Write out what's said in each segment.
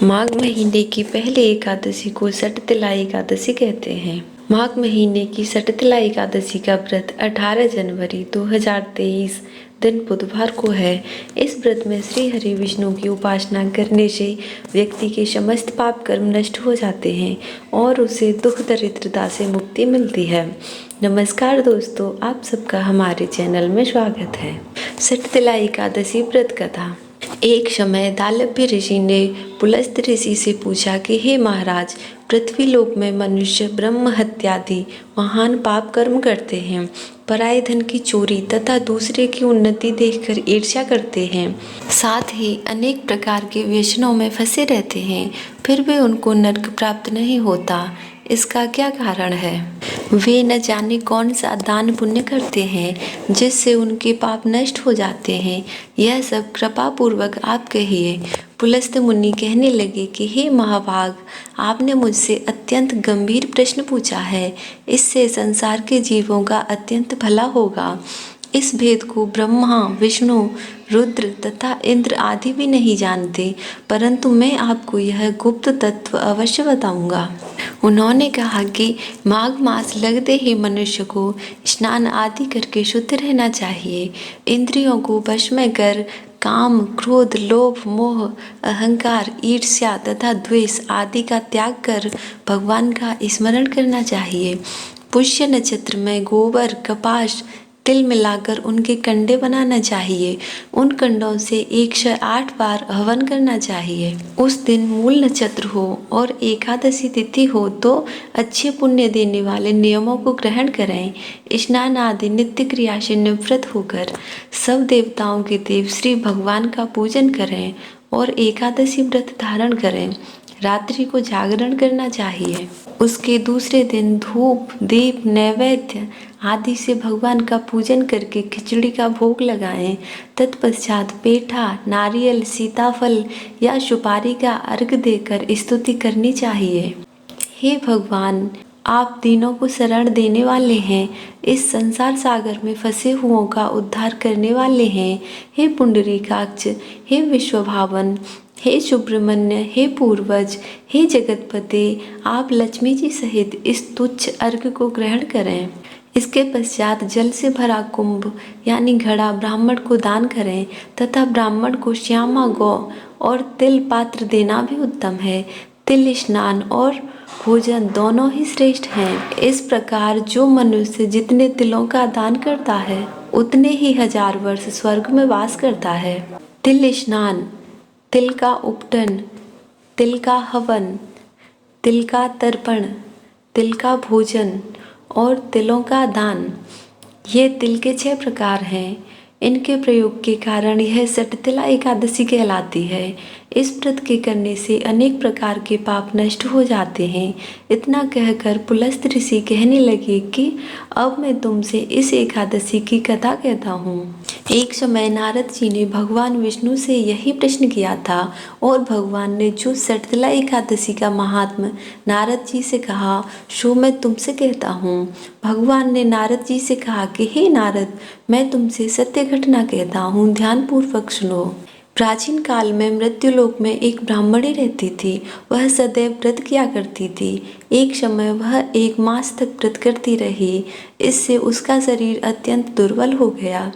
माघ महीने की पहली एकादशी को सटतिला एकादशी कहते हैं। माघ महीने की सटतिला एकादशी का व्रत 18 जनवरी 2023 दिन बुधवार को है। इस व्रत में श्री हरि विष्णु की उपासना करने से व्यक्ति के समस्त पाप कर्म नष्ट हो जाते हैं और उसे दुख दरिद्रता से मुक्ति मिलती है। नमस्कार दोस्तों, आप सबका हमारे चैनल में स्वागत है। सटतिला एकादशी व्रत कथा। एक समय दालभ्य ऋषि ने पुलस्त ऋषि से पूछा कि हे महाराज, पृथ्वी लोक में मनुष्य ब्रह्म हत्यादि महान पाप कर्म करते हैं, पराये धन की चोरी तथा दूसरे की उन्नति देखकर ईर्ष्या करते हैं, साथ ही अनेक प्रकार के व्यसनों में फंसे रहते हैं, फिर भी उनको नरक प्राप्त नहीं होता। इसका क्या कारण है? वे न जाने कौन सा दान पुण्य करते हैं जिससे उनके पाप नष्ट हो जाते हैं। यह सब कृपा पूर्वक आप कहिए। पुलस्त मुनि कहने लगे कि हे महाभाग, आपने मुझसे अत्यंत गंभीर प्रश्न पूछा है। इससे संसार के जीवों का अत्यंत भला होगा। इस भेद को ब्रह्मा, विष्णु, रुद्र तथा इंद्र आदि भी नहीं जानते, परंतु मैं आपको यह गुप्त तत्व अवश्य बताऊंगा। उन्होंने कहा कि माघ मास लगते ही मनुष्य को स्नान आदि करके शुद्ध रहना चाहिए। इंद्रियों को वश में कर काम, क्रोध, लोभ, मोह, अहंकार, ईर्ष्या तथा द्वेष आदि का त्याग कर भगवान का स्मरण करना चाहिए। पुष्य नक्षत्र में गोबर, कपास, तिल मिलाकर उनके कंडे बनाना चाहिए। उन कंडों से 108 बार हवन करना चाहिए। उस दिन मूल नक्षत्र हो और एकादशी तिथि हो तो अच्छे पुण्य देने वाले नियमों को ग्रहण करें। स्नान आदि नित्य क्रिया से निवृत्त होकर सब देवताओं के देव श्री भगवान का पूजन करें और एकादशी व्रत धारण करें। रात्रि को जागरण करना चाहिए। उसके दूसरे दिन धूप, दीप, नैवेद्य आदि से भगवान का पूजन करके खिचड़ी का भोग लगाएं। तत्पश्चात पेठा, नारियल, सीताफल या सुपारी का अर्घ देकर स्तुति करनी चाहिए। हे भगवान, आप तीनों को शरण देने वाले हैं, इस संसार सागर में फंसे हुओं का उद्धार करने वाले हैं। हे पुंडरीकाक्ष, हे विश्वभावन, हे सुब्रमण्य, हे पूर्वज, हे जगतपते, आप लक्ष्मी जी सहित इस तुच्छ अर्घ को ग्रहण करें। इसके पश्चात जल से भरा कुंभ यानी घड़ा ब्राह्मण को दान करें तथा ब्राह्मण को श्यामा गौ और तिल पात्र देना भी उत्तम है। तिल स्नान और भोजन दोनों ही श्रेष्ठ हैं। इस प्रकार जो मनुष्य जितने तिलों का दान करता है उतने ही 1000 वर्ष स्वर्ग में वास करता है। तिल स्नान, तिल का उपटन, तिल का हवन, तिल का तर्पण, तिल का भोजन और तिलों का दान, ये तिल के 6 प्रकार हैं। इनके प्रयोग के कारण यह सटतिला एकादशी कहलाती है। इस व्रत के करने से अनेक प्रकार के पाप नष्ट हो जाते हैं। इतना कहकर पुलस्त ऋषि कहने लगे कि अब मैं तुमसे इस एकादशी की कथा कहता हूँ। एक समय नारद जी ने भगवान विष्णु से यही प्रश्न किया था और भगवान ने जो सटतिला एकादशी का महात्म्य नारद जी से कहा सो मैं तुमसे कहता हूँ। भगवान ने नारद जी से कहा कि हे नारद, मैं तुमसे सत्य घटना कहता हूँ, ध्यानपूर्वक सुनो। प्राचीन काल में मृत्युलोक में एक ब्राह्मणी रहती थी। वह सदैव व्रत किया करती थी। एक समय वह 1 मास तक व्रत करती रही। इससे उसका शरीर अत्यंत दुर्बल हो गया।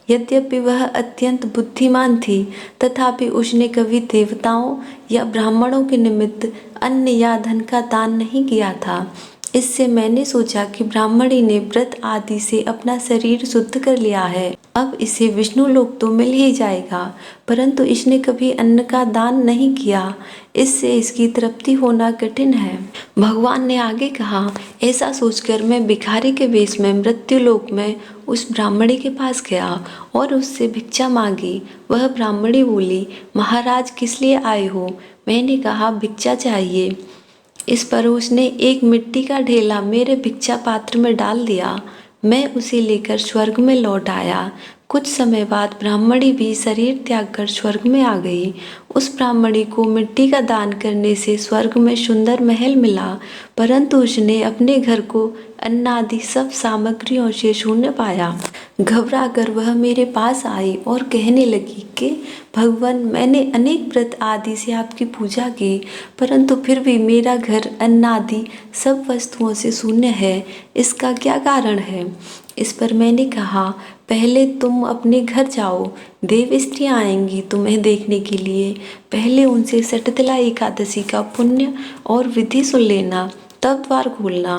यद्यपि वह अत्यंत बुद्धिमान थी, तथापि उसने कभी देवताओं या ब्राह्मणों के निमित्त अन्न या धन का दान नहीं किया था। इससे मैंने सोचा कि ब्राह्मणी ने व्रत आदि से अपना शरीर शुद्ध कर लिया है, अब इसे विष्णु लोक तो मिल ही जाएगा, परंतु इसने कभी अन्न का दान नहीं किया, इससे इसकी तृप्ति होना कठिन है। भगवान ने आगे कहा, ऐसा सोचकर मैं भिखारी के वेश में मृत्युलोक में उस ब्राह्मणी के पास गया और उससे भिक्षा मांगी। वह ब्राह्मणी बोली, महाराज किस लिए आए हो? मैंने कहा, भिक्षा चाहिए। इस पर उसने एक मिट्टी का ढेला मेरे भिक्षा पात्र में डाल दिया। मैं उसे लेकर स्वर्ग में लौट आया। कुछ समय बाद ब्राह्मणी भी शरीर त्याग कर स्वर्ग में आ गई। उस ब्राह्मणी को मिट्टी का दान करने से स्वर्ग में सुंदर महल मिला, परंतु उसने अपने घर को अन्न आदि सब सामग्रियों से शून्य पाया। घबरा कर वह मेरे पास आई और कहने लगी कि भगवान, मैंने अनेक व्रत आदि से आपकी पूजा की, परंतु फिर भी मेरा घर अन्न आदि सब वस्तुओं से शून्य है। इसका क्या कारण है? इस पर मैंने कहा, पहले तुम अपने घर जाओ, देव स्त्रियाँ आएंगी तुम्हें देखने के लिए। पहले उनसे सटतिला एकादशी का पुण्य और विधि सुन लेना, तब द्वार खोलना।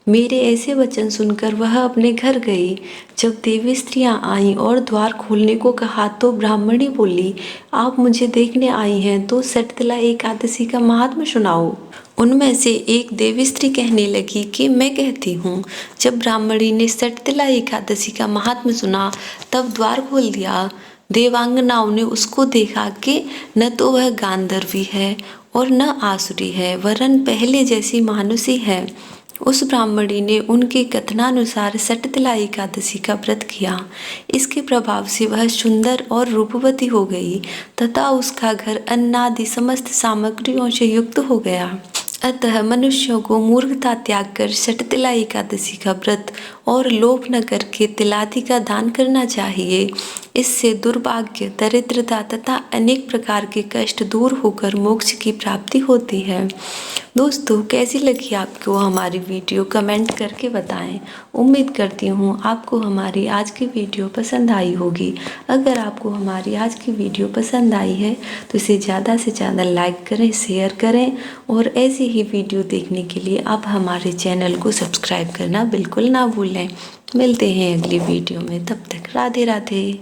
मेरे ऐसे वचन सुनकर वह अपने घर गई। जब देवी स्त्रियाँ आईं और द्वार खोलने को कहा तो ब्राह्मणी बोली, आप मुझे देखने आई हैं तो सटतिला एकादशी का महात्म्य सुनाओ। उनमें से एक देवी स्त्री कहने लगी कि मैं कहती हूँ। जब ब्राह्मणी ने सटतिला एकादशी का महात्म्य सुना तब द्वार खोल दिया। देवांगनाओं ने उसको देखा कि न तो वह गांधर्वी है और न आसुरी है, वरन पहले जैसी मानुषी है। उस ब्राह्मणी ने उनके कथनानुसार सटतिला एकादशी का व्रत किया। इसके प्रभाव से वह सुंदर और रूपवती हो गई तथा उसका घर अन्नादि समस्त सामग्रियों से युक्त हो गया। अतः मनुष्यों को मूर्खता त्याग कर सटतिला एकादशी का व्रत और लोभ न करके तिलादि का दान करना चाहिए। इससे दुर्भाग्य, दरिद्रता तथा अनेक प्रकार के कष्ट दूर होकर मोक्ष की प्राप्ति होती है। दोस्तों, कैसी लगी आपको हमारी वीडियो? कमेंट करके बताएं। उम्मीद करती हूँ आपको हमारी आज की वीडियो पसंद आई होगी। अगर आपको हमारी आज की वीडियो पसंद आई है तो इसे ज़्यादा से ज़्यादा लाइक करें, शेयर करें और ऐसी ही वीडियो देखने के लिए आप हमारे चैनल को सब्सक्राइब करना बिल्कुल ना भूलें। मिलते हैं अगली वीडियो में, तब तक राधे राधे।